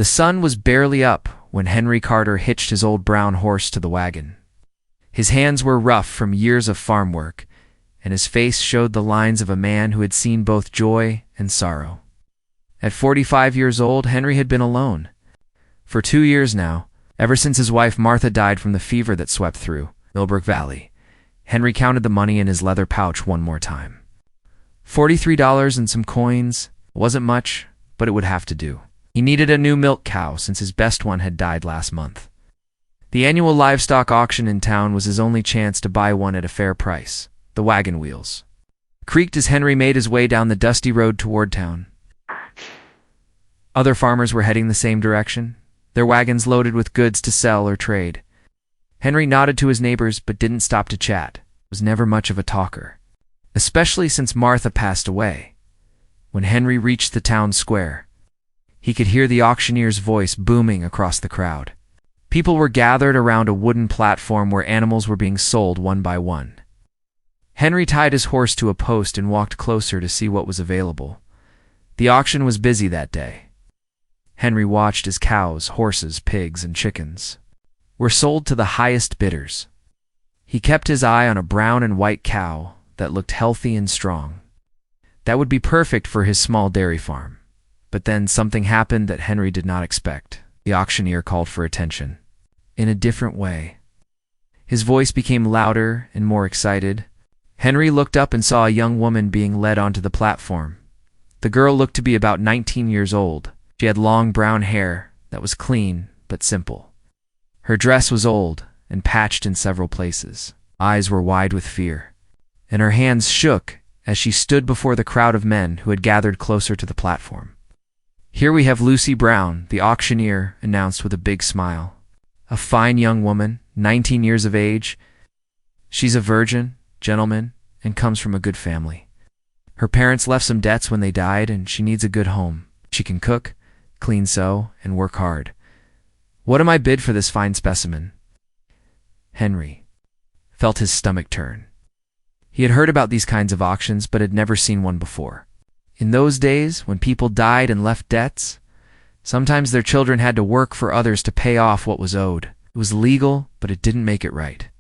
The sun was barely up when Henry Carter hitched his old brown horse to the wagon. His hands were rough from years of farm work, and his face showed the lines of a man who had seen both joy and sorrow. At 45 years old, Henry had been alone. For 2 years now, ever since his wife Martha died from the fever that swept through Millbrook Valley, Henry counted the money in his leather pouch one more time. $43 and some coins. Wasn't much, but it would have to do. He needed a new milk cow since his best one had died last month. The annual livestock auction in town was his only chance to buy one at a fair price. The wagon wheels creaked as Henry made his way down the dusty road toward town. Other farmers were heading the same direction, their wagons loaded with goods to sell or trade. Henry nodded to his neighbors but didn't stop to chat. Was never much of a talker, especially since Martha passed away. When Henry reached the town square, he could hear the auctioneer's voice booming across the crowd. People were gathered around a wooden platform where animals were being sold one by one. Henry tied his horse to a post and walked closer to see what was available. The auction was busy that day. Henry watched as cows, horses, pigs, and chickens were sold to the highest bidders. He kept his eye on a brown and white cow that looked healthy and strong. That would be perfect for his small dairy farm. But then something happened that Henry did not expect. The auctioneer called for attention. In a different way. His voice became louder and more excited. Henry looked up and saw a young woman being led onto the platform. The girl looked to be about 19 years old. She had long brown hair that was clean but simple. Her dress was old and patched in several places. Eyes were wide with fear, and her hands shook as she stood before the crowd of men who had gathered closer to the platform. "Here we have Lucy Brown," the auctioneer announced with a big smile. "A fine young woman, 19 years of age. She's a virgin, gentleman, and comes from a good family. Her parents left some debts when they died, and she needs a good home. She can cook, clean, sew, and work hard. What am I bid for this fine specimen?" Henry felt his stomach turn. He had heard about these kinds of auctions, but had never seen one before. In those days, when people died and left debts, sometimes their children had to work for others to pay off what was owed. It was legal, but it didn't make it right.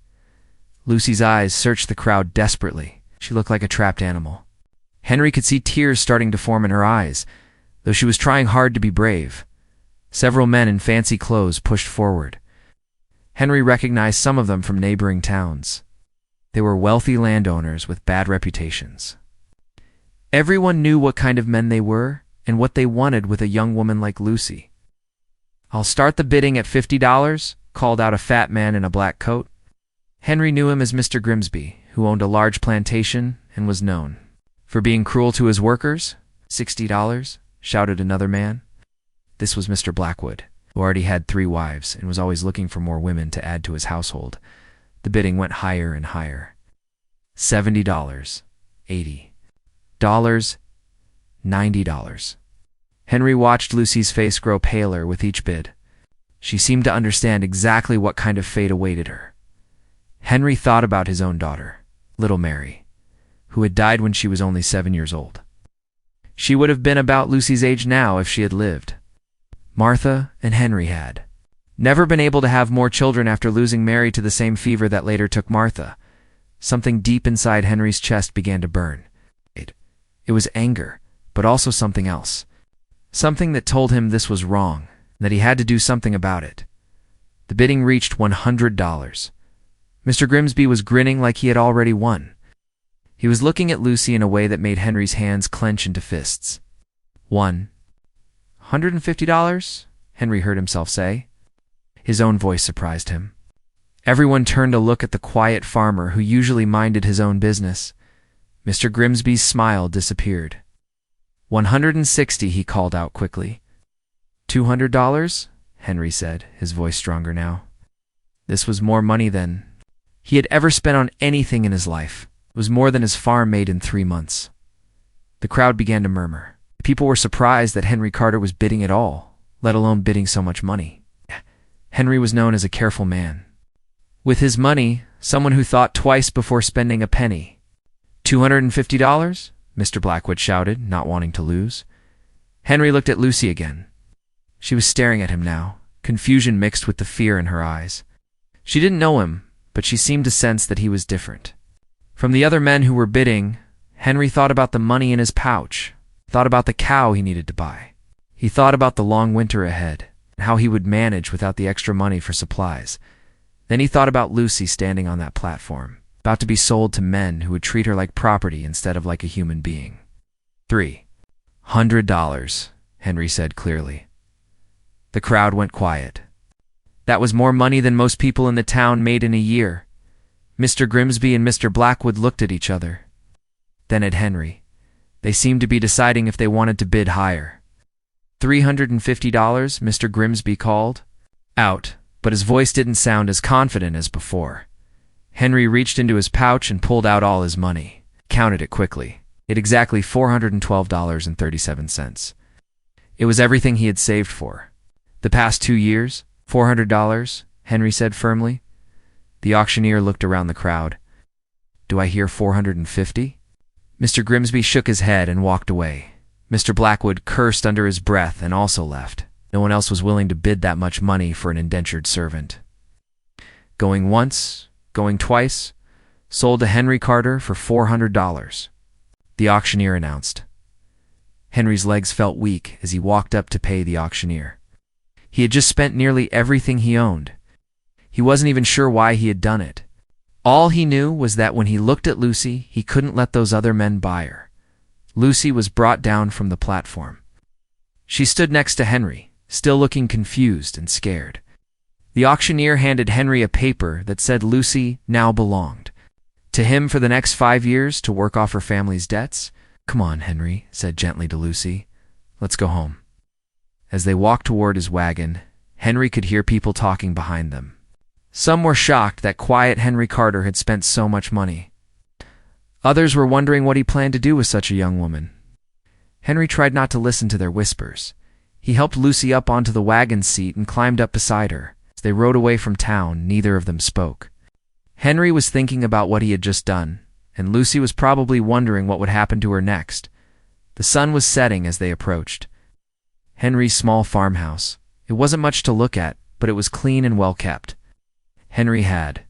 Lucy's eyes searched the crowd desperately. She looked like a trapped animal. Henry could see tears starting to form in her eyes, though she was trying hard to be brave. Several men in fancy clothes pushed forward. Henry recognized some of them from neighboring towns. They were wealthy landowners with bad reputations. Everyone knew what kind of men they were and what they wanted with a young woman like Lucy. "I'll start the bidding at $50, called out a fat man in a black coat. Henry knew him as Mr. Grimsby, who owned a large plantation and was known for being cruel to his workers. $60, shouted another man. This was Mr. Blackwood, who already had 3 wives and was always looking for more women to add to his household. The bidding went higher and higher. $70, $80, $90. Henry watched Lucy's face grow paler with each bid. She seemed to understand exactly what kind of fate awaited her. Henry thought about his own daughter, little Mary, who had died when she was only 7 years old. She would have been about Lucy's age now if she had lived. Martha and Henry had never been able to have more children after losing Mary to the same fever that later took Martha. Something deep inside Henry's chest began to burn. It was anger, but also something else. Something that told him this was wrong, and that he had to do something about it. The bidding reached $100. Mr. Grimsby was grinning like he had already won. He was looking at Lucy in a way that made Henry's hands clench into fists. $150? Henry heard himself say. His own voice surprised him. Everyone turned to look at the quiet farmer who usually minded his own business. Mr. Grimsby's smile disappeared. $160, he called out quickly. $200? Henry said, his voice stronger now. This was more money than he had ever spent on anything in his life. It was more than his farm made in 3 months. The crowd began to murmur. People were surprised that Henry Carter was bidding at all, let alone bidding so much money. Henry was known as a careful man. With his money, someone who thought twice before spending a penny. $250? Mr. Blackwood shouted, not wanting to lose. Henry looked at Lucy again. She was staring at him now, confusion mixed with the fear in her eyes. She didn't know him, but she seemed to sense that he was different. From the other men who were bidding, Henry thought about the money in his pouch, thought about the cow he needed to buy. He thought about the long winter ahead, and how he would manage without the extra money for supplies. Then he thought about Lucy standing on that platform, about to be sold to men who would treat her like property instead of like a human being. $300, Henry said clearly. The crowd went quiet. That was more money than most people in the town made in a year. Mr. Grimsby and Mr. Blackwood looked at each other, then at Henry. They seemed to be deciding if they wanted to bid higher. $350, Mr. Grimsby called out, but his voice didn't sound as confident as before. Henry reached into his pouch and pulled out all his money, counted it quickly. It exactly $412.37. It was everything he had saved for. The past 2 years, $400, Henry said firmly. The auctioneer looked around the crowd. Do I hear 450? Mr. Grimsby shook his head and walked away. Mr. Blackwood cursed under his breath and also left. No one else was willing to bid that much money for an indentured servant. Going once, going twice, sold to Henry Carter for $400. The auctioneer announced. Henry's legs felt weak as he walked up to pay the auctioneer. He had just spent nearly everything he owned. He wasn't even sure why he had done it. All he knew was that when he looked at Lucy, he couldn't let those other men buy her. Lucy was brought down from the platform. She stood next to Henry, still looking confused and scared. The auctioneer handed Henry a paper that said Lucy now belonged to him for the next 5 years to work off her family's debts. Come on, Henry said gently to Lucy. Let's go home. As they walked toward his wagon, Henry could hear people talking behind them. Some were shocked that quiet Henry Carter had spent so much money. Others were wondering what he planned to do with such a young woman. Henry tried not to listen to their whispers. He helped Lucy up onto the wagon seat and climbed up beside her. As they rode away from town, neither of them spoke. Henry was thinking about what he had just done, and Lucy was probably wondering what would happen to her next. The sun was setting as they approached Henry's small farmhouse. It wasn't much to look at, but it was clean and well kept. Henry had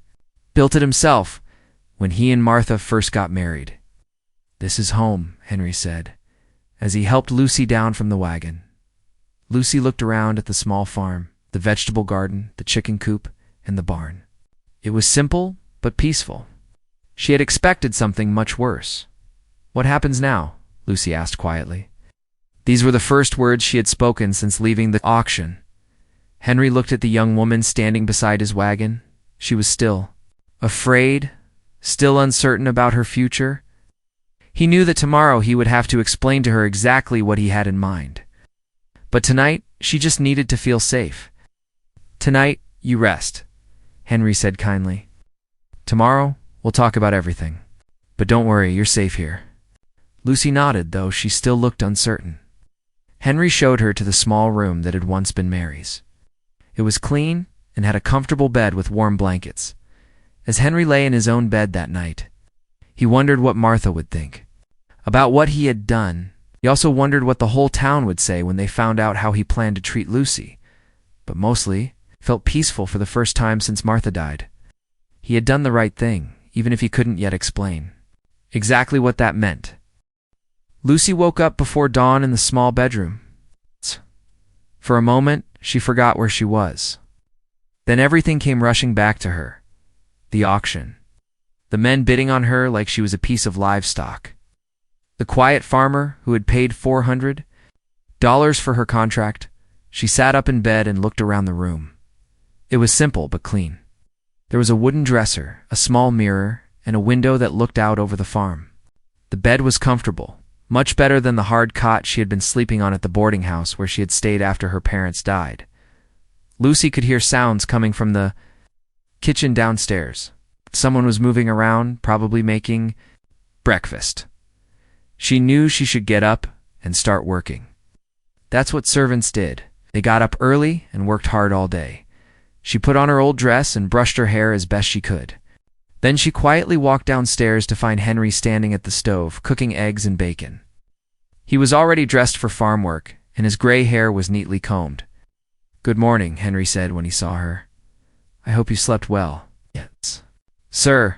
built it himself when he and Martha first got married. This is home, Henry said, as he helped Lucy down from the wagon. Lucy looked around at the small farm, the vegetable garden, the chicken coop, and the barn. It was simple, but peaceful. She had expected something much worse. What happens now? Lucy asked quietly. These were the first words she had spoken since leaving the auction. Henry looked at the young woman standing beside his wagon. She was still afraid, still uncertain about her future. He knew that tomorrow he would have to explain to her exactly what he had in mind. But tonight, she just needed to feel safe. Tonight, you rest, Henry said kindly. Tomorrow, we'll talk about everything. But don't worry, you're safe here. Lucy nodded, though she still looked uncertain. Henry showed her to the small room that had once been Mary's. It was clean and had a comfortable bed with warm blankets. As Henry lay in his own bed that night, he wondered what Martha would think about what he had done. He also wondered what the whole town would say when they found out how he planned to treat Lucy, but mostly felt peaceful for the first time since Martha died. He had done the right thing, even if he couldn't yet explain exactly what that meant. Lucy woke up before dawn in the small bedroom. For a moment, she forgot where she was. Then everything came rushing back to her. The auction. The men bidding on her like she was a piece of livestock. The quiet farmer who had paid $400 for her contract. She sat up in bed and looked around the room. It was simple but clean. There was a wooden dresser, a small mirror, and a window that looked out over the farm. The bed was comfortable, much better than the hard cot she had been sleeping on at the boarding house where she had stayed after her parents died. Lucy could hear sounds coming from the kitchen downstairs. Someone was moving around, probably making breakfast. She knew she should get up and start working. That's what servants did. They got up early and worked hard all day. She put on her old dress and brushed her hair as best she could. Then she quietly walked downstairs to find Henry standing at the stove, cooking eggs and bacon. He was already dressed for farm work, and his gray hair was neatly combed. "Good morning," Henry said when he saw her. "I hope you slept well." "Yes, sir,"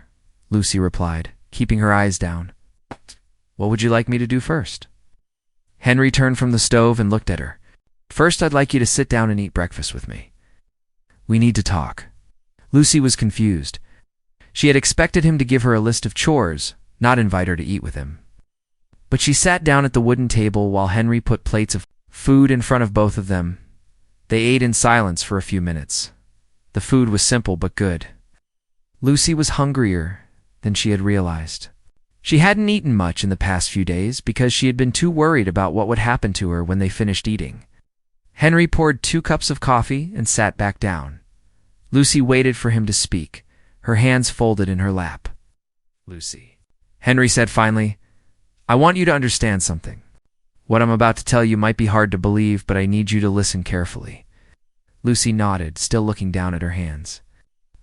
Lucy replied, keeping her eyes down. "What would you like me to do first?" Henry turned from the stove and looked at her. "First, I'd like you to sit down and eat breakfast with me. We need to talk." Lucy was confused. She had expected him to give her a list of chores, not invite her to eat with him. But she sat down at the wooden table while Henry put plates of food in front of both of them. They ate in silence for a few minutes. The food was simple but good. Lucy was hungrier than she had realized. She hadn't eaten much in the past few days because she had been too worried about what would happen to her when they finished eating. Henry poured 2 cups of coffee and sat back down. Lucy waited for him to speak, her hands folded in her lap. "Lucy," Henry said finally, "I want you to understand something. What I'm about to tell you might be hard to believe, but I need you to listen carefully." Lucy nodded, still looking down at her hands.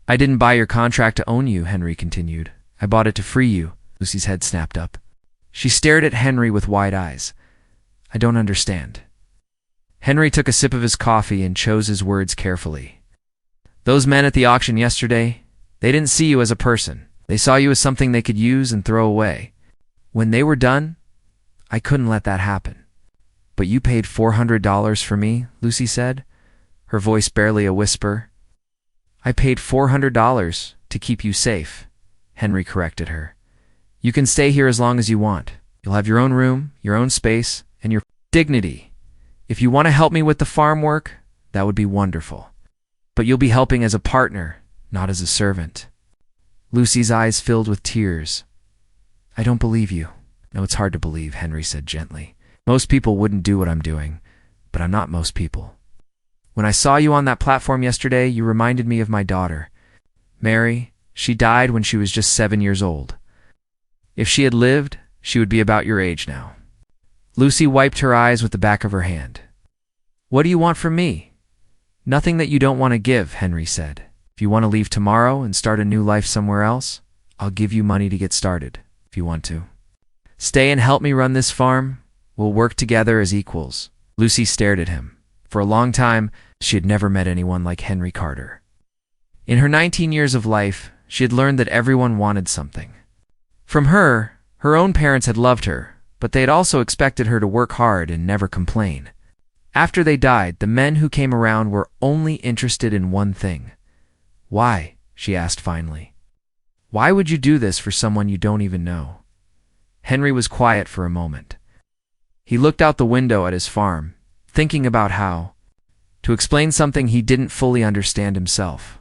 "I didn't buy your contract to own you," Henry continued. "I bought it to free you." Lucy's head snapped up. She stared at Henry with wide eyes. "I don't understand." Henry took a sip of his coffee and chose his words carefully. "Those men at the auction yesterday, they didn't see you as a person. They saw you as something they could use and throw away. When they were done, I couldn't let that happen." "But you paid $400 for me," Lucy said, her voice barely a whisper. "I paid $400 to keep you safe," Henry corrected her. "You can stay here as long as you want. You'll have your own room, your own space, and your dignity. If you want to help me with the farm work, that would be wonderful. But you'll be helping as a partner, not as a servant." Lucy's eyes filled with tears. "I don't believe you." "No, it's hard to believe," Henry said gently. "Most people wouldn't do what I'm doing, but I'm not most people. When I saw you on that platform yesterday, you reminded me of my daughter, Mary. She died when she was just 7 years old. If she had lived, she would be about your age now." Lucy wiped her eyes with the back of her hand. "What do you want from me?" "Nothing that you don't want to give," Henry said. "If you want to leave tomorrow and start a new life somewhere else, I'll give you money to get started, if you want to. Stay and help me run this farm. We'll work together as equals." Lucy stared at him. For a long time, she had never met anyone like Henry Carter. In her 19 years of life, she had learned that everyone wanted something. From her own parents had loved her, but they had also expected her to work hard and never complain. After they died, the men who came around were only interested in one thing. "Why?" she asked finally. "Why would you do this for someone you don't even know?" Henry was quiet for a moment. He looked out the window at his farm, thinking about how to explain something he didn't fully understand himself.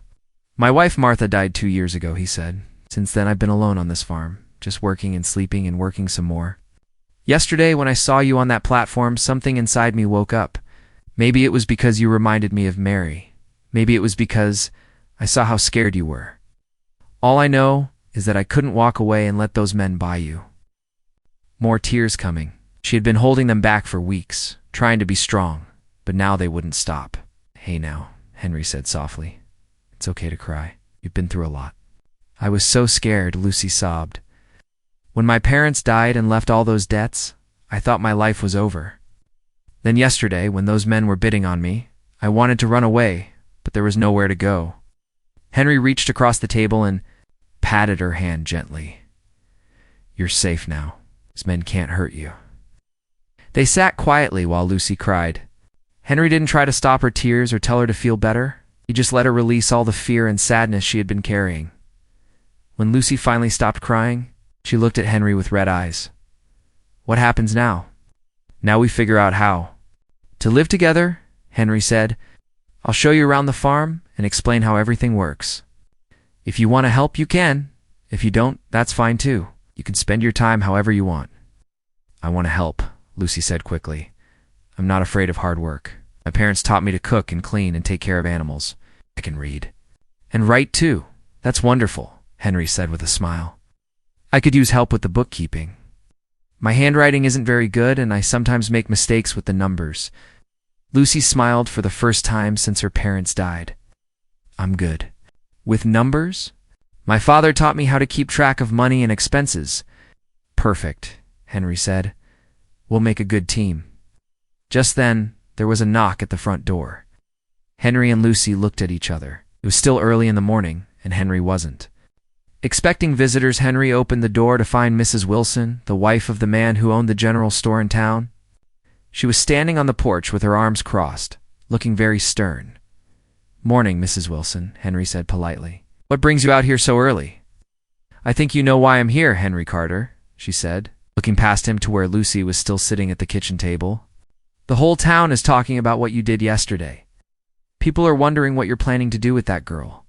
"My wife Martha died 2 years ago," he said. "Since then I've been alone on this farm, just working and sleeping and working some more. Yesterday when I saw you on that platform, something inside me woke up. Maybe it was because you reminded me of Mary. Maybe it was because I saw how scared you were. All I know is that I couldn't walk away and let those men buy you." More tears coming. She had been holding them back for weeks, trying to be strong, but now they wouldn't stop. "Hey now," Henry said softly. "It's okay to cry. You've been through a lot." "I was so scared," Lucy sobbed. "When my parents died and left all those debts, I thought my life was over. Then yesterday, when those men were bidding on me, I wanted to run away, but there was nowhere to go." Henry reached across the table and patted her hand gently. "You're safe now. These men can't hurt you." They sat quietly while Lucy cried. Henry didn't try to stop her tears or tell her to feel better. He just let her release all the fear and sadness she had been carrying. When Lucy finally stopped crying, she looked at Henry with red eyes. "What happens now?" "Now we figure out how to live together," Henry said. "I'll show you around the farm and explain how everything works. If you want to help, you can. If you don't, that's fine too. You can spend your time however you want." "I want to help," Lucy said quickly. "I'm not afraid of hard work. My parents taught me to cook and clean and take care of animals. I can read. And write too. That's wonderful," Henry said with a smile. "I could use help with the bookkeeping. My handwriting isn't very good and I sometimes make mistakes with the numbers." Lucy smiled for the first time since her parents died. "I'm good. With numbers? My father taught me how to keep track of money and expenses." "Perfect," Henry said. "We'll make a good team." Just then, there was a knock at the front door. Henry and Lucy looked at each other. It was still early in the morning, and Henry wasn't. Expecting visitors, Henry opened the door to find Mrs. Wilson, the wife of the man who owned the general store in town. She was standing on the porch with her arms crossed, looking very stern. "Morning, Mrs. Wilson," Henry said politely. "What brings you out here so early?" "I think you know why I'm here, Henry Carter," she said, looking past him to where Lucy was still sitting at the kitchen table. "The whole town is talking about what you did yesterday. People are wondering what you're planning to do with that girl."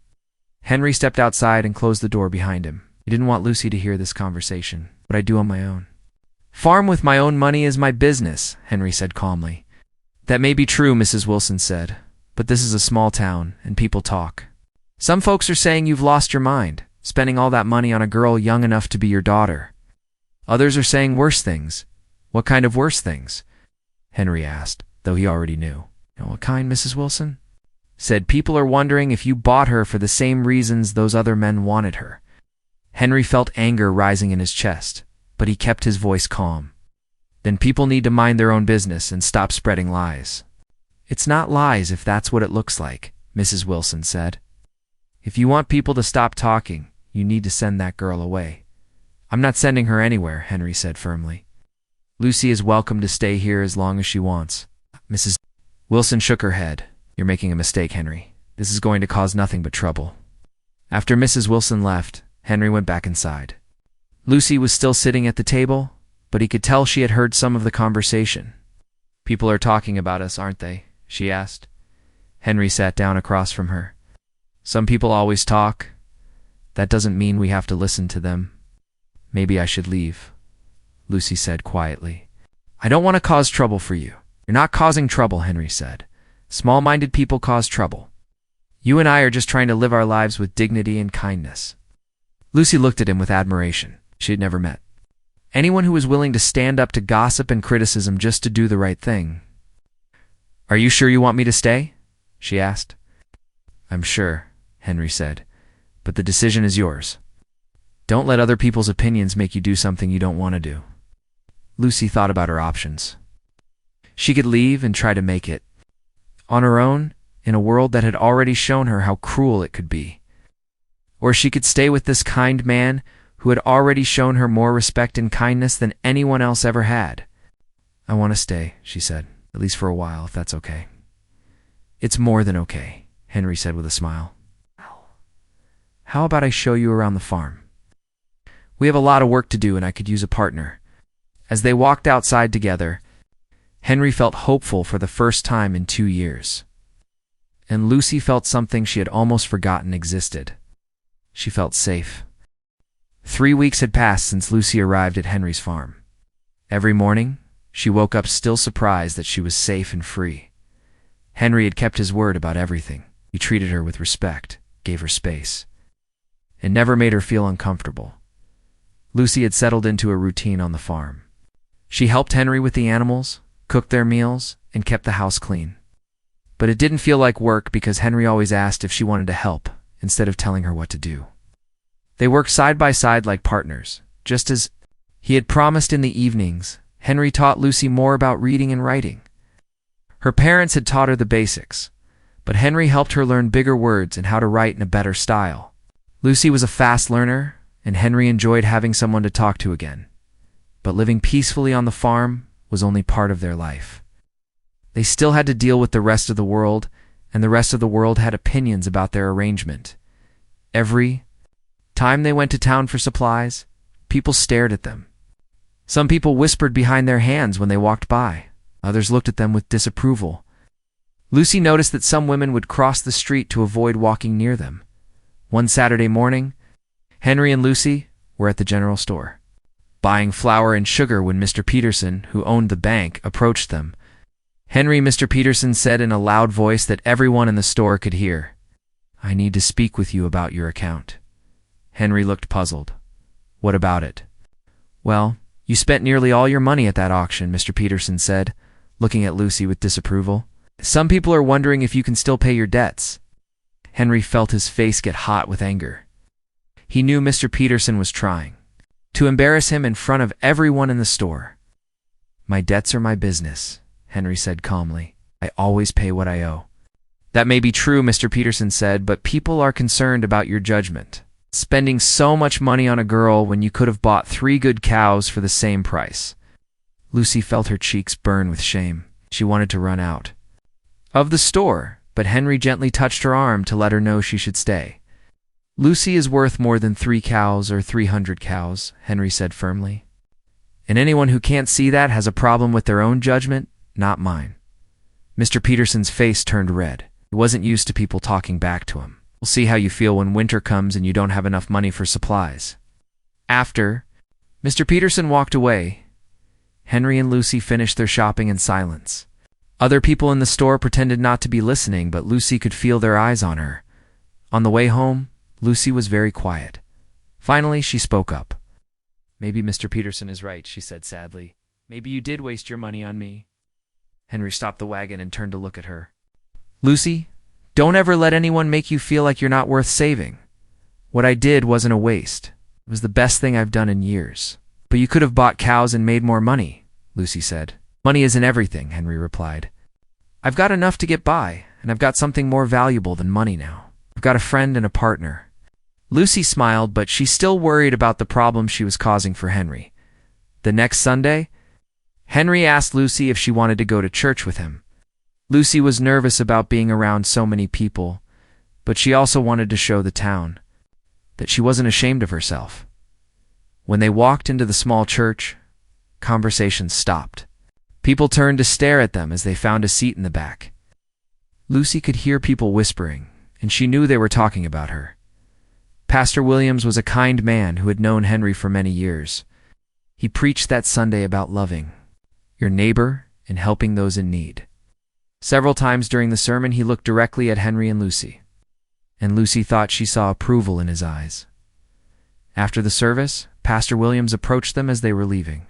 Henry stepped outside and closed the door behind him. He didn't want Lucy to hear this conversation. "What I do on my own." "Farm with my own money is my business," Henry said calmly. "That may be true," Mrs. Wilson said, "but this is a small town, and people talk. Some folks are saying you've lost your mind, spending all that money on a girl young enough to be your daughter. Others are saying worse things." "What kind of worse things?" Henry asked, though he already knew. "What kind, Mrs. Wilson?" "Said people are wondering if you bought her for the same reasons those other men wanted her." Henry felt anger rising in his chest, but he kept his voice calm. "Then people need to mind their own business and stop spreading lies." "It's not lies if that's what it looks like," Mrs. Wilson said. "If you want people to stop talking, you need to send that girl away." "I'm not sending her anywhere," Henry said firmly. "Lucy is welcome to stay here as long as she wants." Mrs. Wilson shook her head. "You're making a mistake, Henry. This is going to cause nothing but trouble." After Mrs. Wilson left, Henry went back inside. Lucy was still sitting at the table, but he could tell she had heard some of the conversation. "People are talking about us, aren't they?" she asked. Henry sat down across from her. "Some people always talk. That doesn't mean we have to listen to them. Maybe I should leave," Lucy said quietly. "I don't want to cause trouble for you." "You're not causing trouble," Henry said. "Small-minded people cause trouble. You and I are just trying to live our lives with dignity and kindness." Lucy looked at him with admiration. She had never met anyone who was willing to stand up to gossip and criticism just to do the right thing. "Are you sure you want me to stay?" she asked. "I'm sure," Henry said, "but the decision is yours. Don't let other people's opinions make you do something you don't want to do." Lucy thought about her options. She could leave and try to make it on her own, in a world that had already shown her how cruel it could be. Or she could stay with this kind man who had already shown her more respect and kindness than anyone else ever had. "I want to stay," she said, "at least for a while, if that's okay." "It's more than okay," Henry said with a smile. "How about I show you around the farm? We have a lot of work to do and I could use a partner." As they walked outside together, Henry felt hopeful for the first time in 2 years. And Lucy felt something she had almost forgotten existed. She felt safe. 3 weeks had passed since Lucy arrived at Henry's farm. Every morning, she woke up still surprised that she was safe and free. Henry had kept his word about everything. He treated her with respect, gave her space, and never made her feel uncomfortable. Lucy had settled into a routine on the farm. She helped Henry with the animals, cooked their meals, and kept the house clean. But it didn't feel like work because Henry always asked if she wanted to help, instead of telling her what to do. They worked side by side like partners. Just as he had promised in the evenings, Henry taught Lucy more about reading and writing. Her parents had taught her the basics, but Henry helped her learn bigger words and how to write in a better style. Lucy was a fast learner, and Henry enjoyed having someone to talk to again. But living peacefully on the farm was only part of their life. They still had to deal with the rest of the world, and the rest of the world had opinions about their arrangement. Every time they went to town for supplies, people stared at them. Some people whispered behind their hands when they walked by. Others looked at them with disapproval. Lucy noticed that some women would cross the street to avoid walking near them. One Saturday morning, Henry and Lucy were at the general store, buying flour and sugar when Mr. Peterson, who owned the bank, approached them. "Henry," Mr. Peterson said in a loud voice that everyone in the store could hear, "I need to speak with you about your account." Henry looked puzzled. "What about it?" "Well, you spent nearly all your money at that auction," Mr. Peterson said, looking at Lucy with disapproval. "Some people are wondering if you can still pay your debts." Henry felt his face get hot with anger. He knew Mr. Peterson was trying to embarrass him in front of everyone in the store. "My debts are my business," Henry said calmly. "I always pay what I owe." That may be true, Mr. Peterson said, but people are concerned about your judgment. Spending so much money on a girl when you could have bought 3 good cows for the same price. Lucy felt her cheeks burn with shame. She wanted to run out of the store, but Henry gently touched her arm to let her know she should stay. Lucy is worth more than 3 cows or 300 cows, Henry said firmly. And anyone who can't see that has a problem with their own judgment, not mine. Mr. Peterson's face turned red. He wasn't used to people talking back to him. We'll see how you feel when winter comes and you don't have enough money for supplies. After Mr. Peterson walked away, Henry and Lucy finished their shopping in silence. Other people in the store pretended not to be listening, but Lucy could feel their eyes on her. On the way home, Lucy was very quiet. Finally, she spoke up. Maybe Mr. Peterson is right, she said sadly. Maybe you did waste your money on me. Henry stopped the wagon and turned to look at her. Lucy, don't ever let anyone make you feel like you're not worth saving. What I did wasn't a waste. It was the best thing I've done in years. But you could have bought cows and made more money, Lucy said. Money isn't everything, Henry replied. I've got enough to get by, and I've got something more valuable than money now. I've got a friend and a partner. Lucy smiled, but she still worried about the problem she was causing for Henry. The next Sunday, Henry asked Lucy if she wanted to go to church with him. Lucy was nervous about being around so many people, but she also wanted to show the town that she wasn't ashamed of herself. When they walked into the small church, conversations stopped. People turned to stare at them as they found a seat in the back. Lucy could hear people whispering, and she knew they were talking about her. Pastor Williams was a kind man who had known Henry for many years. He preached that Sunday about loving your neighbor and helping those in need. Several times during the sermon, he looked directly at Henry and Lucy thought she saw approval in his eyes. After the service, Pastor Williams approached them as they were leaving.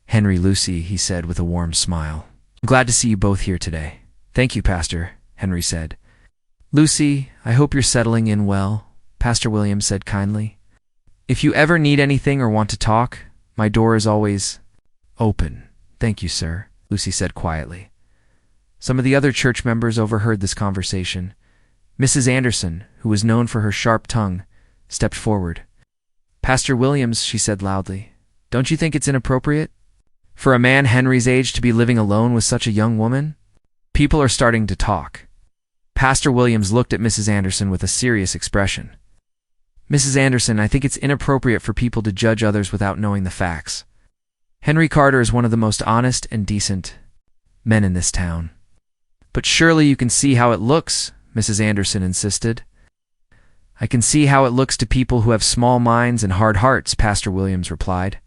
Henry, Lucy, he said with a warm smile. I'm glad to see you both here today. Thank you, Pastor, Henry said. Lucy, I hope you're settling in well, Pastor Williams said kindly. If you ever need anything or want to talk, my door is always open. Thank you, sir, Lucy said quietly. Some of the other church members overheard this conversation. Mrs. Anderson, who was known for her sharp tongue, stepped forward. Pastor Williams, she said loudly, don't you think it's inappropriate for a man Henry's age to be living alone with such a young woman? People are starting to talk. Pastor Williams looked at Mrs. Anderson with a serious expression. Mrs. Anderson, I think it's inappropriate for people to judge others without knowing the facts. Henry Carter is one of the most honest and decent men in this town. But surely you can see how it looks, Mrs. Anderson insisted. I can see how it looks to people who have small minds and hard hearts, Pastor Williams replied.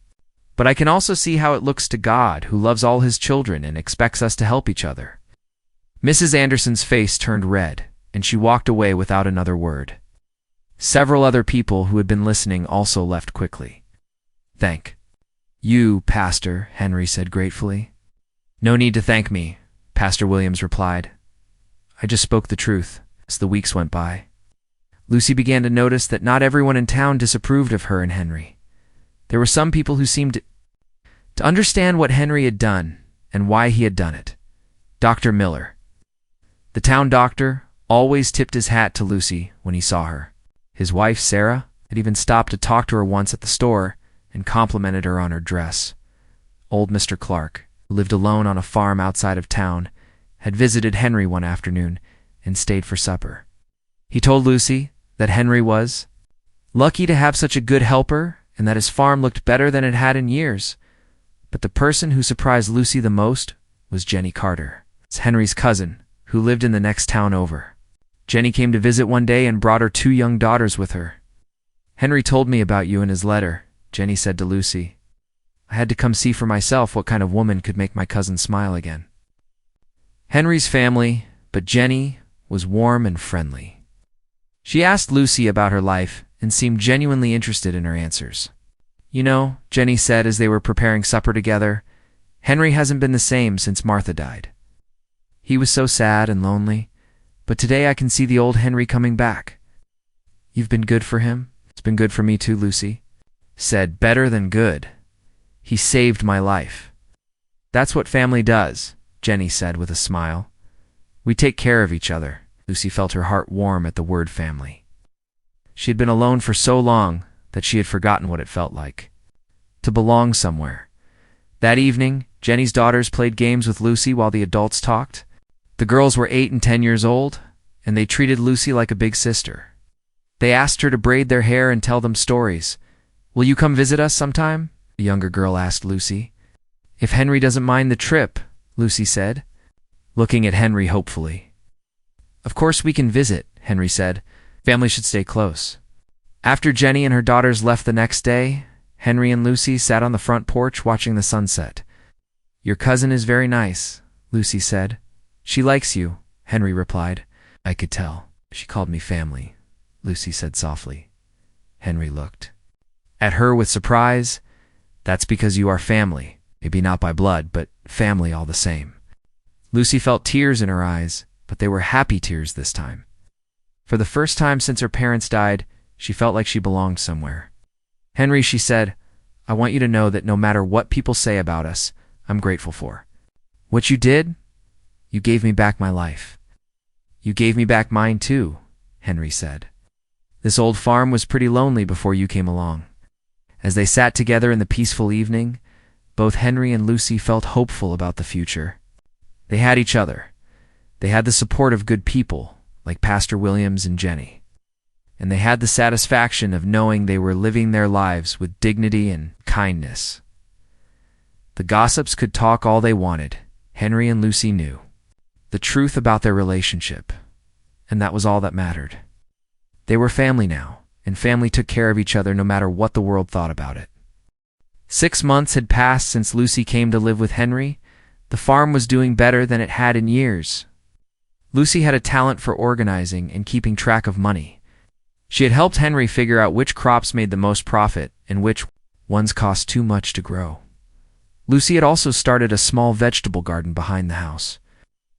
But I can also see how it looks to God, who loves all his children and expects us to help each other. Mrs. Anderson's face turned red, and she walked away without another word. Several other people who had been listening also left quickly. Thank you, Pastor, Henry said gratefully. No need to thank me, Pastor Williams replied. I just spoke the truth as the weeks went by. Lucy began to notice that not everyone in town disapproved of her and Henry. There were some people who seemed to understand what Henry had done and why he had done it. Dr. Miller, the town doctor, always tipped his hat to Lucy when he saw her. His wife, Sarah, had even stopped to talk to her once at the store and complimented her on her dress. Old Mr. Clark, who lived alone on a farm outside of town, had visited Henry one afternoon and stayed for supper. He told Lucy that Henry was lucky to have such a good helper and that his farm looked better than it had in years. But the person who surprised Lucy the most was Jenny Carter. It's Henry's cousin, who lived in the next town over. Jenny came to visit one day and brought her 2 young daughters with her. Henry told me about you in his letter, Jenny said to Lucy. I had to come see for myself what kind of woman could make my cousin smile again. Henry's family, but Jenny, was warm and friendly. She asked Lucy about her life and seemed genuinely interested in her answers. You know, Jenny said as they were preparing supper together, Henry hasn't been the same since Martha died. He was so sad and lonely, but today I can see the old Henry coming back. You've been good for him? It's been good for me too, Lucy said. Better than good. He saved my life. That's what family does, Jenny said with a smile. We take care of each other. Lucy felt her heart warm at the word family. She had been alone for so long that she had forgotten what it felt like to belong somewhere. That evening, Jenny's daughters played games with Lucy while the adults talked. The girls were 8 and 10 years old, and they treated Lucy like a big sister. They asked her to braid their hair and tell them stories. "Will you come visit us sometime?" the younger girl asked Lucy. "If Henry doesn't mind the trip," Lucy said, looking at Henry hopefully. "Of course we can visit," Henry said. "Family should stay close." After Jenny and her daughters left the next day, Henry and Lucy sat on the front porch watching the sunset. "Your cousin is very nice," Lucy said. "She likes you," Henry replied. "I could tell. She called me family," Lucy said softly. Henry looked at her with surprise. "That's because you are family. Maybe not by blood, but family all the same." Lucy felt tears in her eyes, but they were happy tears this time. For the first time since her parents died, she felt like she belonged somewhere. "Henry," she said, "I want you to know that no matter what people say about us, I'm grateful for. What you did? You gave me back my life." "You gave me back mine too," Henry said. "This old farm was pretty lonely before you came along." As they sat together in the peaceful evening, both Henry and Lucy felt hopeful about the future. They had each other. They had the support of good people, like Pastor Williams and Jenny. And they had the satisfaction of knowing they were living their lives with dignity and kindness. The gossips could talk all they wanted. Henry and Lucy knew the truth about their relationship, and that was all that mattered. They were family now, and family took care of each other no matter what the world thought about it. 6 months had passed since Lucy came to live with Henry. The farm was doing better than it had in years. Lucy had a talent for organizing and keeping track of money. She had helped Henry figure out which crops made the most profit and which ones cost too much to grow. Lucy had also started a small vegetable garden behind the house.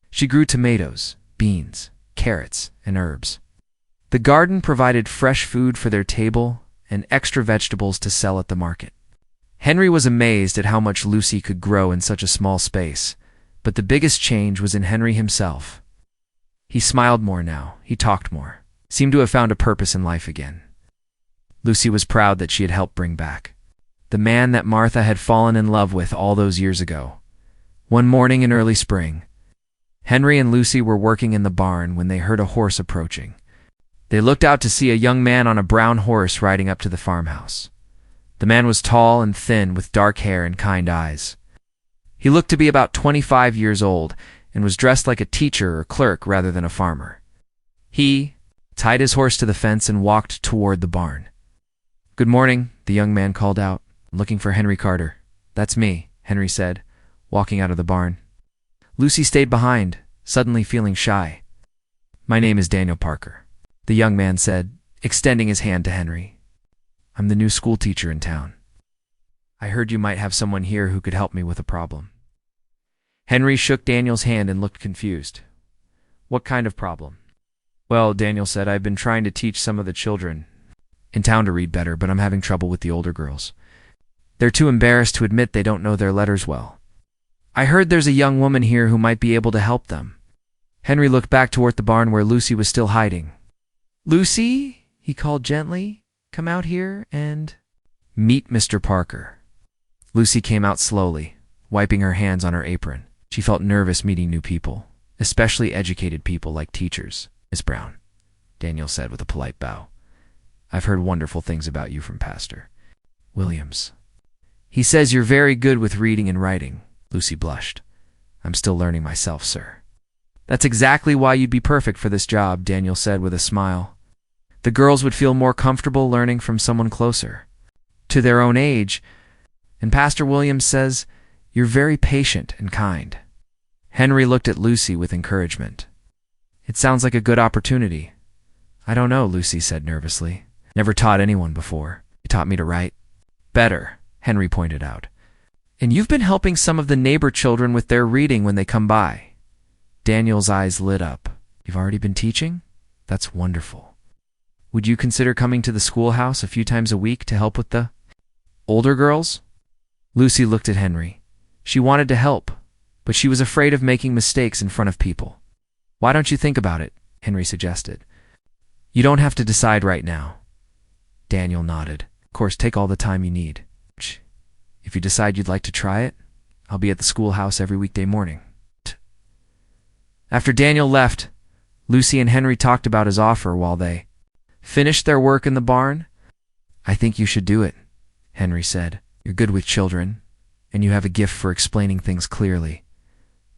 She grew tomatoes, beans, carrots, and herbs. The garden provided fresh food for their table and extra vegetables to sell at the market. Henry was amazed at how much Lucy could grow in such a small space, but the biggest change was in Henry himself. He smiled more now, he talked more, seemed to have found a purpose in life again. Lucy was proud that she had helped bring back the man that Martha had fallen in love with all those years ago. One morning in early spring, Henry and Lucy were working in the barn when they heard a horse approaching. They looked out to see a young man on a brown horse riding up to the farmhouse. The man was tall and thin with dark hair and kind eyes. He looked to be about 25 years old and was dressed like a teacher or clerk rather than a farmer. He tied his horse to the fence and walked toward the barn. "Good morning," the young man called out. "I'm looking for Henry Carter." "That's me," Henry said, walking out of the barn. Lucy stayed behind, suddenly feeling shy. "My name is Daniel Parker," the young man said, extending his hand to Henry. "I'm the new school teacher in town. I heard you might have someone here who could help me with a problem." Henry shook Daniel's hand and looked confused. "What kind of problem?" "Well," Daniel said, "I've been trying to teach some of the children in town to read better, but I'm having trouble with the older girls. They're too embarrassed to admit they don't know their letters well. I heard there's a young woman here who might be able to help them." Henry looked back toward the barn where Lucy was still hiding. "Lucy," he called gently, "come out here and meet Mr. Parker." Lucy came out slowly, wiping her hands on her apron. She felt nervous meeting new people, especially educated people like teachers. "Miss Brown," Daniel said with a polite bow, "I've heard wonderful things about you from Pastor Williams. He says you're very good with reading and writing." Lucy blushed. "I'm still learning myself, sir." "That's exactly why you'd be perfect for this job," Daniel said with a smile. "The girls would feel more comfortable learning from someone closer to their own age, and Pastor Williams says you're very patient and kind." Henry looked at Lucy with encouragement. "It sounds like a good opportunity." "I don't know," Lucy said nervously. "Never taught anyone before. You taught me to write." "Better," Henry pointed out. "And you've been helping some of the neighbor children with their reading when they come by." Daniel's eyes lit up. "You've already been teaching? That's wonderful. Would you consider coming to the schoolhouse a few times a week to help with the older girls?" Lucy looked at Henry. She wanted to help, but she was afraid of making mistakes in front of people. "Why don't you think about it?" Henry suggested. You don't have to decide right now. Daniel nodded. Of course, take all the time you need. If you decide you'd like to try it, I'll be at the schoolhouse every weekday morning. After Daniel left, Lucy and Henry talked about his offer while they finished their work in the barn. I think you should do it, Henry said. You're good with children, and you have a gift for explaining things clearly.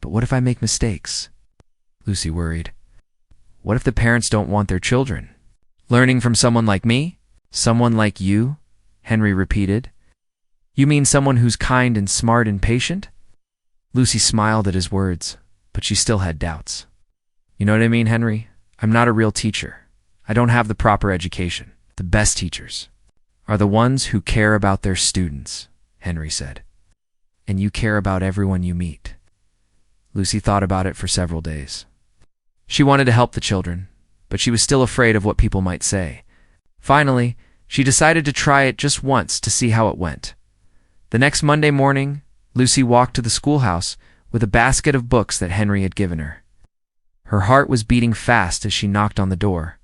But what if I make mistakes? Lucy worried. What if the parents don't want their children? Learning from someone like me? Someone like you? Henry repeated. You mean someone who's kind and smart and patient? Lucy smiled at his words, but she still had doubts. You know what I mean, Henry? I'm not a real teacher. I don't have the proper education. The best teachers are the ones who care about their students, Henry said. And you care about everyone you meet. Lucy thought about it for several days. She wanted to help the children, but she was still afraid of what people might say. Finally, she decided to try it just once to see how it went. The next Monday morning, Lucy walked to the schoolhouse with a basket of books that Henry had given her. Her heart was beating fast as she knocked on the door.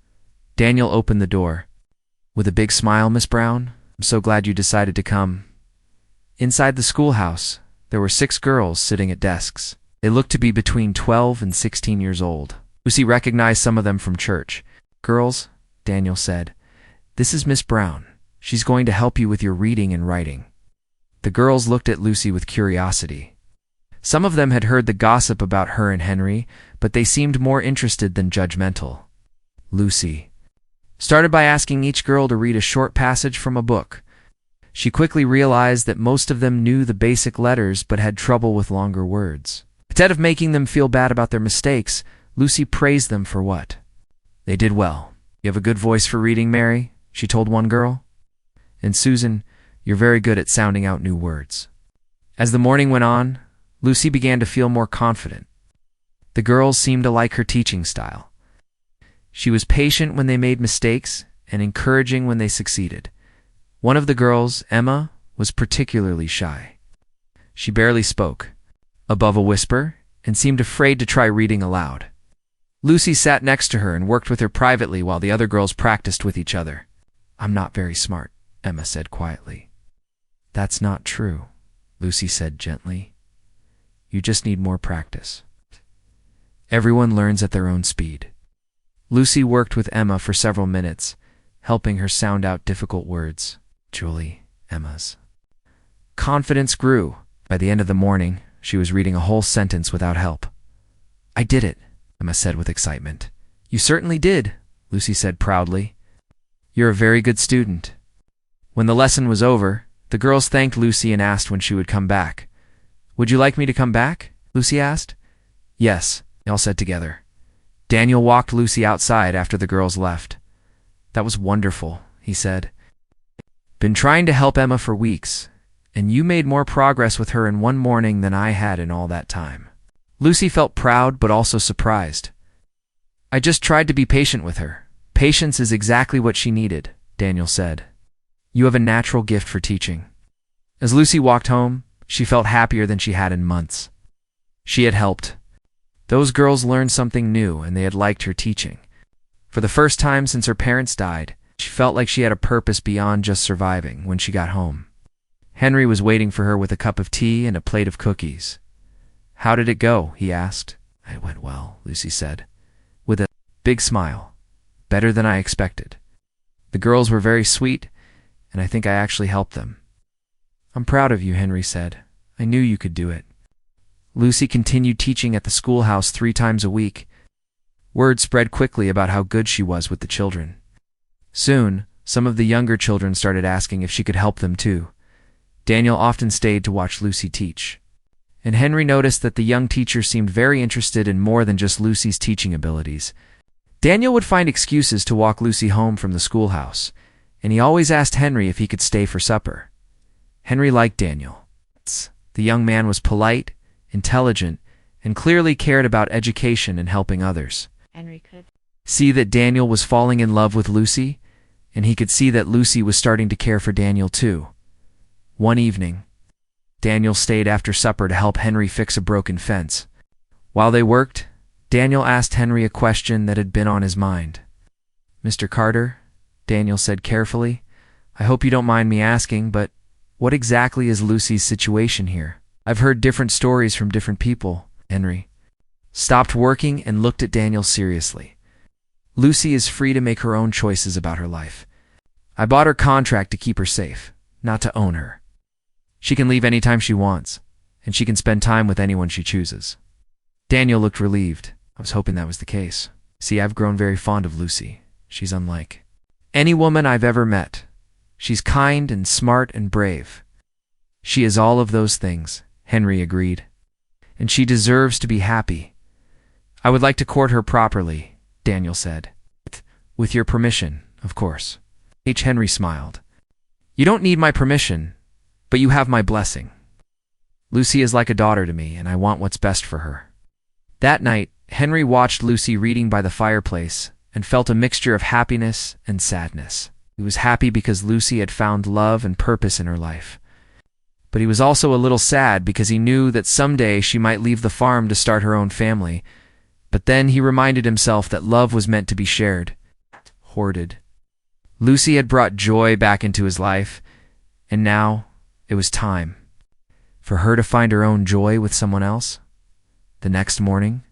Daniel opened the door. With a big smile, Miss Brown, I'm so glad you decided to come. Inside the schoolhouse, there were 6 girls sitting at desks. They looked to be between 12 and 16 years old. Lucy recognized some of them from church. Girls, Daniel said, this is Miss Brown. She's going to help you with your reading and writing. The girls looked at Lucy with curiosity. Some of them had heard the gossip about her and Henry, but they seemed more interested than judgmental. Lucy started by asking each girl to read a short passage from a book. She quickly realized that most of them knew the basic letters but had trouble with longer words. Instead of making them feel bad about their mistakes, Lucy praised them for what they did well. You have a good voice for reading, Mary, she told one girl. And Susan, you're very good at sounding out new words. As the morning went on, Lucy began to feel more confident. The girls seemed to like her teaching style. She was patient when they made mistakes and encouraging when they succeeded. One of the girls, Emma, was particularly shy. She barely spoke, above a whisper, and seemed afraid to try reading aloud. Lucy sat next to her and worked with her privately while the other girls practiced with each other. I'm not very smart, Emma said quietly. That's not true, Lucy said gently. You just need more practice. Everyone learns at their own speed. Lucy worked with Emma for several minutes, helping her sound out difficult words. Julie, Emma's confidence grew. By the end of the morning, she was reading a whole sentence without help. I did it, Emma said with excitement. You certainly did, Lucy said proudly. You're a very good student. When the lesson was over, the girls thanked Lucy and asked when she would come back. Would you like me to come back? Lucy asked. Yes, they all said together. Daniel walked Lucy outside after the girls left. That was wonderful, he said. Been trying to help Emma for weeks, and you made more progress with her in one morning than I had in all that time. Lucy felt proud but also surprised. I just tried to be patient with her. Patience is exactly what she needed, Daniel said. You have a natural gift for teaching. As Lucy walked home, she felt happier than she had in months. She had helped. Those girls learned something new and they had liked her teaching. For the first time since her parents died, she felt like she had a purpose beyond just surviving when she got home. Henry was waiting for her with a cup of tea and a plate of cookies. How did it go? He asked. It went well, Lucy said, with a big smile. Better than I expected. The girls were very sweet, and I think I actually helped them. I'm proud of you, Henry said. I knew you could do it. Lucy continued teaching at the schoolhouse 3 times a week. Word spread quickly about how good she was with the children. Soon, some of the younger children started asking if she could help them too. Daniel often stayed to watch Lucy teach. And Henry noticed that the young teacher seemed very interested in more than just Lucy's teaching abilities. Daniel would find excuses to walk Lucy home from the schoolhouse, and he always asked Henry if he could stay for supper. Henry liked Daniel. The young man was polite, intelligent, and clearly cared about education and helping others. Henry could see that Daniel was falling in love with Lucy, and he could see that Lucy was starting to care for Daniel too. One evening, Daniel stayed after supper to help Henry fix a broken fence. While they worked, Daniel asked Henry a question that had been on his mind. "Mr. Carter," Daniel said carefully, "I hope you don't mind me asking, but what exactly is Lucy's situation here? I've heard different stories from different people." Henry stopped working and looked at Daniel seriously. "Lucy is free to make her own choices about her life. I bought her contract to keep her safe, not to own her. She can leave anytime she wants, and she can spend time with anyone she chooses." Daniel looked relieved. "I was hoping that was the case. See, I've grown very fond of Lucy. She's unlike any woman I've ever met. She's kind and smart and brave." "She is all of those things," Henry agreed. "And she deserves to be happy. I would like to court her properly," Daniel said. "With your permission, of course." Henry smiled. "You don't need my permission, but you have my blessing. Lucy is like a daughter to me, and I want what's best for her." That night, Henry watched Lucy reading by the fireplace and felt a mixture of happiness and sadness. He was happy because Lucy had found love and purpose in her life. But he was also a little sad because he knew that someday she might leave the farm to start her own family. But then he reminded himself that love was meant to be shared, hoarded. Lucy had brought joy back into his life, and now it was time for her to find her own joy with someone else. The next morning,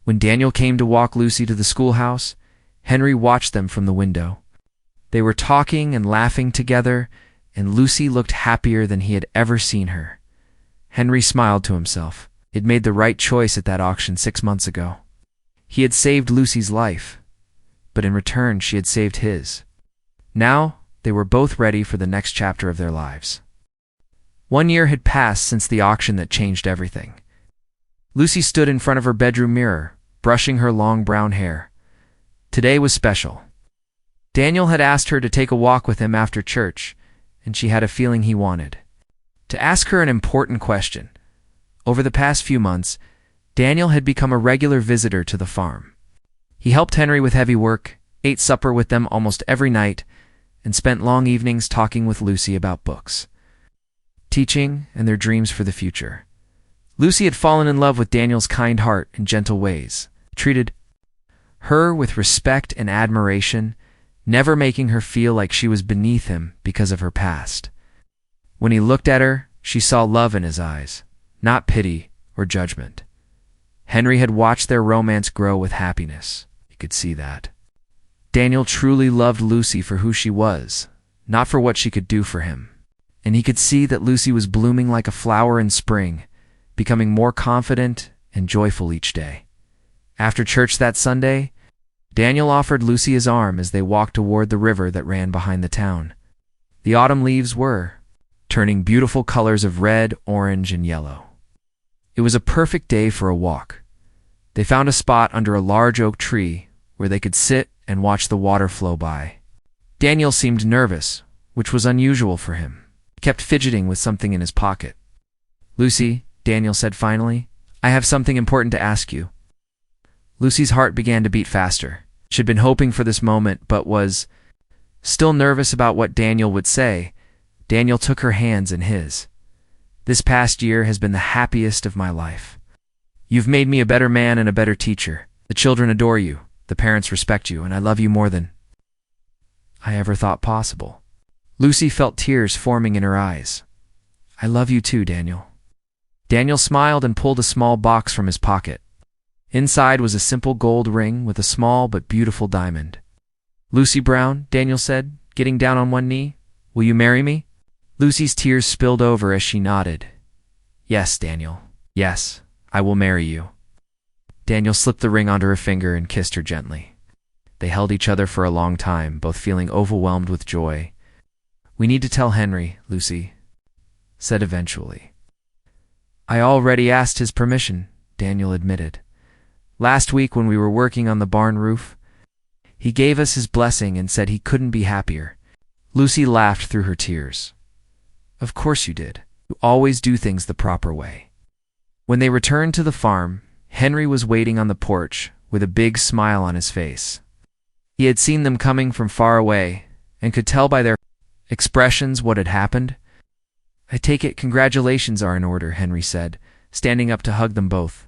when Daniel came to walk Lucy to the schoolhouse, Henry watched them from the window. They were talking and laughing together, and Lucy looked happier than he had ever seen her. Henry smiled to himself. He'd made the right choice at that auction 6 months ago. He had saved Lucy's life, but in return she had saved his. Now they were both ready for the next chapter of their lives. 1 year had passed since the auction that changed everything. Lucy stood in front of her bedroom mirror, brushing her long brown hair. Today was special. Daniel had asked her to take a walk with him after church, and she had a feeling he wanted to ask her an important question. Over the past few months, Daniel had become a regular visitor to the farm. He helped Henry with heavy work, ate supper with them almost every night, and spent long evenings talking with Lucy about books, teaching, and their dreams for the future. Lucy had fallen in love with Daniel's kind heart and gentle ways, treated her with respect and admiration, never making her feel like she was beneath him because of her past. When he looked at her, she saw love in his eyes, not pity or judgment. Henry had watched their romance grow with happiness. He could see that. Daniel truly loved Lucy for who she was, not for what she could do for him. And he could see that Lucy was blooming like a flower in spring, becoming more confident and joyful each day. After church that Sunday, Daniel offered Lucy his arm as they walked toward the river that ran behind the town. The autumn leaves were turning beautiful colors of red, orange, and yellow. It was a perfect day for a walk. They found a spot under a large oak tree where they could sit and watch the water flow by. Daniel seemed nervous, which was unusual for him. He kept fidgeting with something in his pocket. "Lucy," Daniel said finally, "I have something important to ask you." Lucy's heart began to beat faster. She'd been hoping for this moment, but was still nervous about what Daniel would say. Daniel took her hands in his. "This past year has been the happiest of my life. You've made me a better man and a better teacher. The children adore you, the parents respect you, and I love you more than I ever thought possible." Lucy felt tears forming in her eyes. "I love you too, Daniel." Daniel smiled and pulled a small box from his pocket. Inside was a simple gold ring with a small but beautiful diamond. "Lucy Brown," Daniel said, getting down on one knee, "will you marry me?" Lucy's tears spilled over as she nodded. "Yes, Daniel. Yes, I will marry you." Daniel slipped the ring onto her finger and kissed her gently. They held each other for a long time, both feeling overwhelmed with joy. "We need to tell Henry," Lucy said eventually. "I already asked his permission," Daniel admitted. "Last week when we were working on the barn roof, he gave us his blessing and said he couldn't be happier." Lucy laughed through her tears. "Of course you did. You always do things the proper way." When they returned to the farm, Henry was waiting on the porch with a big smile on his face. He had seen them coming from far away and could tell by their expressions what had happened. "I take it congratulations are in order," Henry said, standing up to hug them both.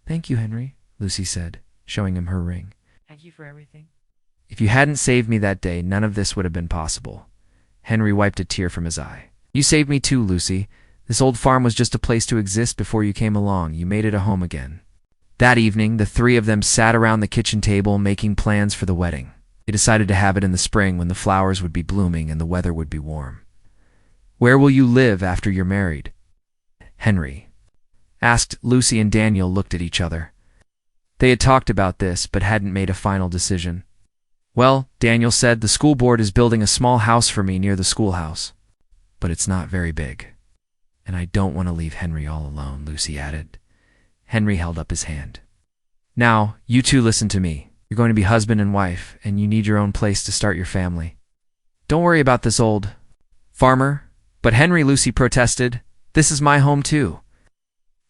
"Thank you, Henry," Lucy said, showing him her ring. Thank you for everything. If you hadn't saved me that day, none of this would have been possible. Henry wiped a tear from his eye. You saved me too, Lucy. This old farm was just a place to exist before you came along. You made it a home again. That evening, the three of them sat around the kitchen table making plans for the wedding. They decided to have it in the spring when the flowers would be blooming and the weather would be warm. Where will you live after you're married? Henry asked. Lucy and Daniel looked at each other. They had talked about this, but hadn't made a final decision. Well, Daniel said, the school board is building a small house for me near the schoolhouse. But it's not very big. And I don't want to leave Henry all alone, Lucy added. Henry held up his hand. Now, you two listen to me. You're going to be husband and wife, and you need your own place to start your family. Don't worry about this old farmer. But Henry, Lucy protested, this is my home too.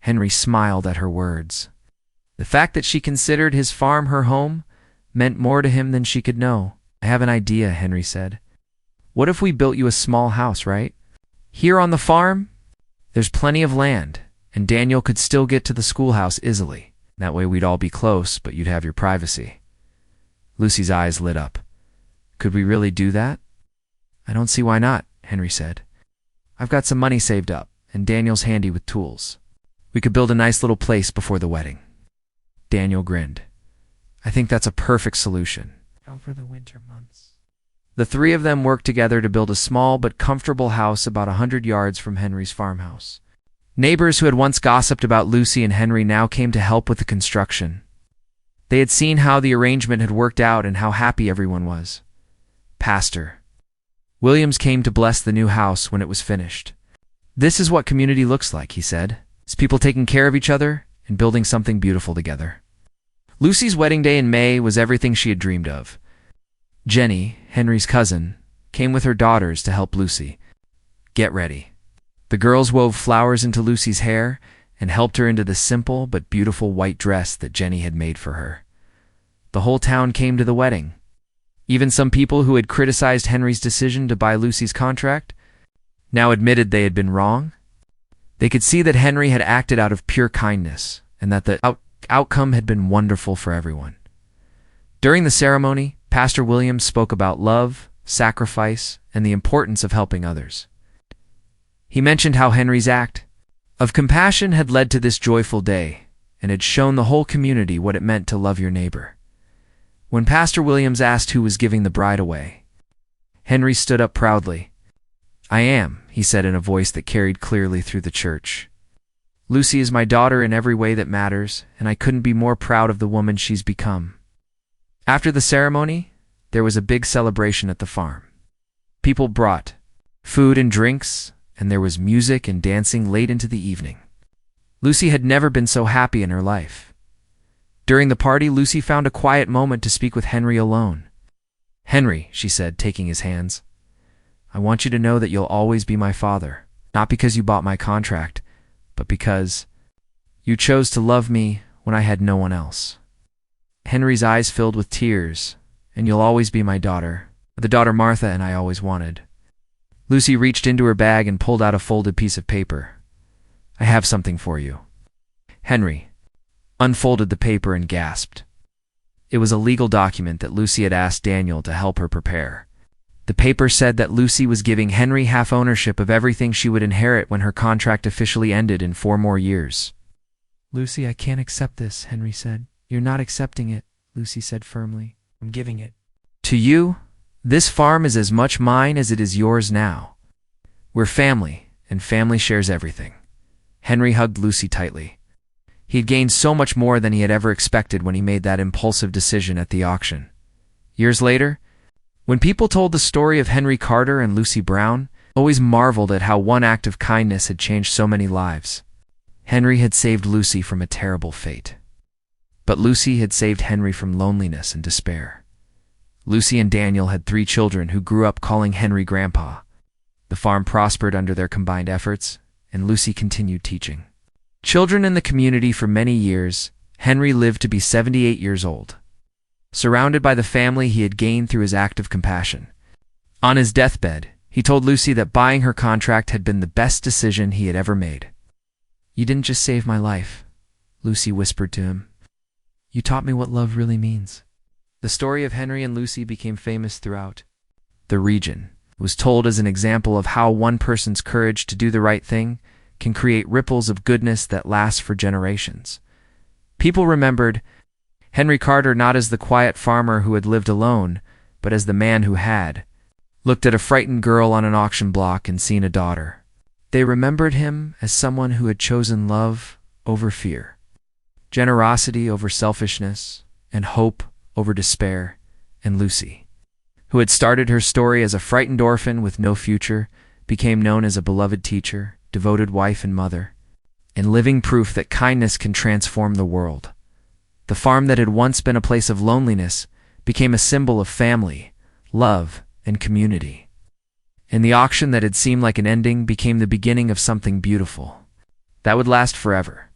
Henry smiled at her words. The fact that she considered his farm her home meant more to him than she could know. I have an idea, Henry said. What if we built you a small house, right? Here on the farm, there's plenty of land, and Daniel could still get to the schoolhouse easily. That way we'd all be close, but you'd have your privacy. Lucy's eyes lit up. Could we really do that? I don't see why not, Henry said. I've got some money saved up, and Daniel's handy with tools. We could build a nice little place before the wedding. Daniel grinned. I think that's a perfect solution. Over the winter months. The three of them worked together to build a small but comfortable house about 100 yards from Henry's farmhouse. Neighbors who had once gossiped about Lucy and Henry now came to help with the construction. They had seen how the arrangement had worked out and how happy everyone was. Pastor Williams came to bless the new house when it was finished. This is what community looks like, he said. It's people taking care of each other and building something beautiful together. Lucy's wedding day in May was everything she had dreamed of. Jenny, Henry's cousin, came with her daughters to help Lucy get ready. The girls wove flowers into Lucy's hair and helped her into the simple but beautiful white dress that Jenny had made for her. The whole town came to the wedding. Even some people who had criticized Henry's decision to buy Lucy's contract now admitted they had been wrong. They could see that Henry had acted out of pure kindness and that the outcome had been wonderful for everyone. During the ceremony, Pastor Williams spoke about love, sacrifice, and the importance of helping others. He mentioned how Henry's act of compassion had led to this joyful day and had shown the whole community what it meant to love your neighbor. When Pastor Williams asked who was giving the bride away, Henry stood up proudly. I am, he said in a voice that carried clearly through the church. Lucy is my daughter in every way that matters, and I couldn't be more proud of the woman she's become. After the ceremony, there was a big celebration at the farm. People brought food and drinks, and there was music and dancing late into the evening. Lucy had never been so happy in her life. During the party, Lucy found a quiet moment to speak with Henry alone. Henry, she said, taking his hands, I want you to know that you'll always be my father, not because you bought my contract, but because you chose to love me when I had no one else. Henry's eyes filled with tears, and you'll always be my daughter, the daughter Martha and I always wanted. Lucy reached into her bag and pulled out a folded piece of paper. I have something for you. Henry unfolded the paper and gasped. It was a legal document that Lucy had asked Daniel to help her prepare. The paper said that Lucy was giving Henry half ownership of everything she would inherit when her contract officially ended in 4 more years. Lucy, I can't accept this, Henry said. You're not accepting it, Lucy said firmly. I'm giving it. To you, this farm is as much mine as it is yours now. We're family, and family shares everything. Henry hugged Lucy tightly. He had gained so much more than he had ever expected when he made that impulsive decision at the auction. Years later, when people told the story of Henry Carter and Lucy Brown, always marveled at how one act of kindness had changed so many lives. Henry had saved Lucy from a terrible fate. But Lucy had saved Henry from loneliness and despair. Lucy and Daniel had 3 children who grew up calling Henry Grandpa. The farm prospered under their combined efforts, and Lucy continued teaching children in the community for many years. Henry lived to be 78 years old, surrounded by the family he had gained through his act of compassion. On his deathbed, he told Lucy that buying her contract had been the best decision he had ever made. You didn't just save my life, Lucy whispered to him. You taught me what love really means." The story of Henry and Lucy became famous throughout the region. It was told as an example of how one person's courage to do the right thing can create ripples of goodness that last for generations. People remembered Henry Carter not as the quiet farmer who had lived alone, but as the man who had looked at a frightened girl on an auction block and seen a daughter. They remembered him as someone who had chosen love over fear, generosity over selfishness, and hope over despair. And Lucy, who had started her story as a frightened orphan with no future, became known as a beloved teacher, devoted wife and mother, and living proof that kindness can transform the world. The farm that had once been a place of loneliness became a symbol of family, love, and community. And the auction that had seemed like an ending became the beginning of something beautiful that would last forever.